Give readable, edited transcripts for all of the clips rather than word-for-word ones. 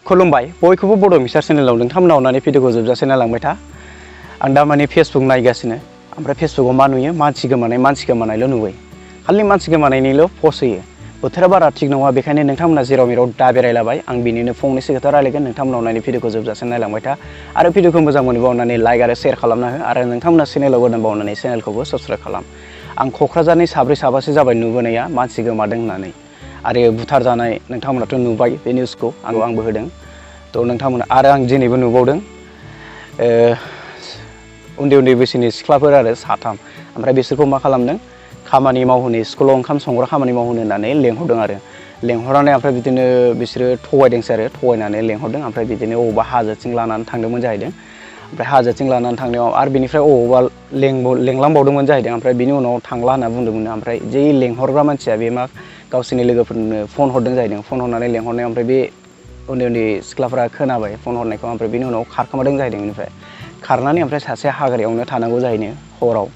खुलुमबाय बयखौबो बड' मिक्सार चेनेलाव नोंथांमोना अननानै भिडिअखौ जोबजासे नायलांबाय था। आं दा माने फेसबुक नायगासिनो ओमफ्राय फेसबुकाव मा नुयो मानसि गोमानायल' नुयो। खालि मानसि गोमानायनिल' पस्ट होयो। बोथोरा बारा थिग नङा बेखायनो नोंथांमोना जेराव मेराव दा बेरायलाबाय। आं बिनिनो फंनैसो खोथा रायलायगोन नोंथांमोना अननानै भिडिअखौ जोबजासे नायलांबाय था आरो भिडिअखौ मोजां मोनोबा अननानै लाइक आरो शेयार खालामना हो आरो नोंथांमोना चेनेलाव गोदानबा अननानै चेनेलखौबो साबस्क्राइब खालाम। आं क'क्राझारनि साब्रै साबासो जाबाय नुबोनाया मानसि गोमादों होननानै आरो बुथार जानाय नोंथांमोनाथ' नुबाय बे निउसखौ आंबो होदों। तो नोंथांमोना आरो आं दिनैबो नुबावदों उन्दै बैसोनि सिख्लाफोर आरो साथाम ओमफ्राय बिसोरखौ मा खालामदों खामानि मावहोनो स्कुलाव ओंखाम संग्रा खामानि मावहोनो होननानै लेंहरदों आरो लेंहरनानै ओमफ्राय बिदिनो बिसोरो थगायदोंसो आरो थगायनानै लेंहरदों ओमफ्राय बिदिनो अबावबा हाजोथिं लानानै थांदोंमोन जाहैदों। ओमफ्राय हाजोथिं लानानै थांनायाव आरो बिनिफ्राय अबावबा लेंलांबावदोंमोन जाहैदों ओमफ्राय बिनि उनाव थांला होनना बुंदोंमोन ओमफ्राय जे लेंहरग्रा मानसिया बे मा गावसोरनि लोगोफोरनो फन हरदों जाहैदों। फन हरनानै लेंहरनायाव ओमफ्राय बे उन्दै सिख्लाफोरा खोनाबाय फन हरनायखौ ओमफ्राय बिनि उनाव खारखोमादों जाहैदों। बेनिफ्राय खारनानै ओमफ्राय सासे हाग्रायावनो थानांगौ जाहैनो हराव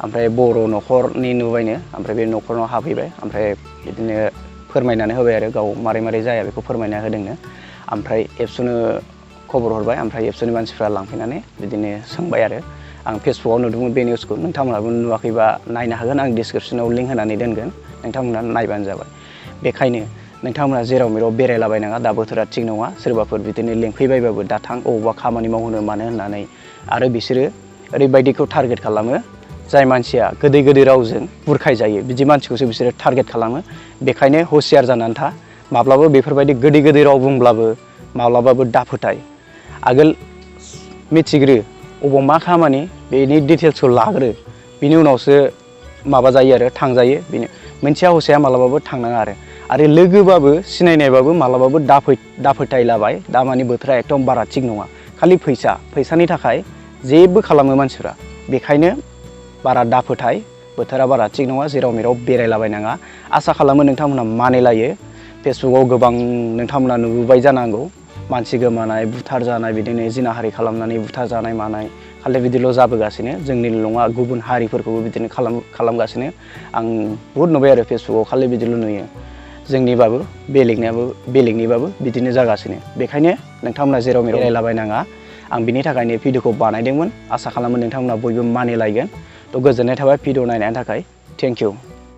ओमफ्राय बर' न'खरनि नुबायनो ओमफ्राय बे न'खरनाव हाबहैबाय ओमफ्राय बिदिनो फोरमायनानै होबाय आरो गाव मारै जाया बेखौ फोरमायना होदोंनो। ओमफ्राय एबसुनो खबर हरबाय ओमफ्राय एबसुनि मानसिफ्रा लांफैनानै बिदिनो सोंबाय आरो आं फेसबुकाव नुदोंमोन बे निउसखौ नोंथांमोनाबो नुवाखैबा नायनो हागोन। आं डिसक्रिपसनाव लिंक होनानै दोनगोन नोंथांमोना नायबानो जाबाय। बेखायनो नोंथांमोना जेराव मेराव बेरायलाबायनाङा दा बोथोरा थिग नङा। सोरबाफोर बिदिनो लेंफैबायबाबो दा थां अबावबा खामानि मावहोनो मानो होननानै आरो बिसोरो ओरैबायदिखौ टारगेट खालामो जाय मानसिया गोदै रावजों बुरखाय जायो बिदि मानसिखौसो बिसोरो टारगेट खालामो। बेखायनो हुसियार जानानै था माब्लाबा बेफोरबायदि गोदै राव बुंब्लाबो माब्लाबाबो दाफोथाय आगोल मिथिग्रो अबाव मा खामानि बेनि डिटेल्सखौ लाग्रो बिनि उनावसो माबा जायो आरो थांजायो। बेनो मोनसेया हसाया मालाबाबो थांनाङा आरो लोगोबाबो सिनायनायबाबो मालाबाबो दाफोथायलाबाय। दा मानि बोथोरा एकदम बारा थिग नङा। खालि फैसानि थाखाय जेबो खालामो मानसिफ्रा। बेखायनो बारा दाफोथाय बोथोरा बारा थिग नङा। जेराव मेराव बेरायलाबायनाङा। आसा खालामो नोंथांमोना मानिलायो। फेसबुकाव गोबां नोंथांमोना नुबोबाय जानांगौ मानसि गोमानाय बुथार जानाय बिदिनो जिनाहारि खालामनानै बुथार जानाय मानाय खालि बिदिल' जाबोगासिनो। जोंनिल' नङा गुबुन हारिफोरखौबो बिदिनो खालामगासिनो। आं बुहुद नुबाय आरो फेसबुकाव खालि बिदिल' नुयो। जोंनिबाबो बेलेगनिबाबो बिदिनो जागासिनो। बेखायनो नोंथांमोना जेराव मेराव बेरायलाबायनाङा। आं बिनि थाखायनो भिडिअखौ बानायदोंमोन। आसा खालामो नोंथांमोना बयबो मानिलायगोन। तो गोजोननाय थाबाय भिडिअ नायनायनि थाखाय। Thank you.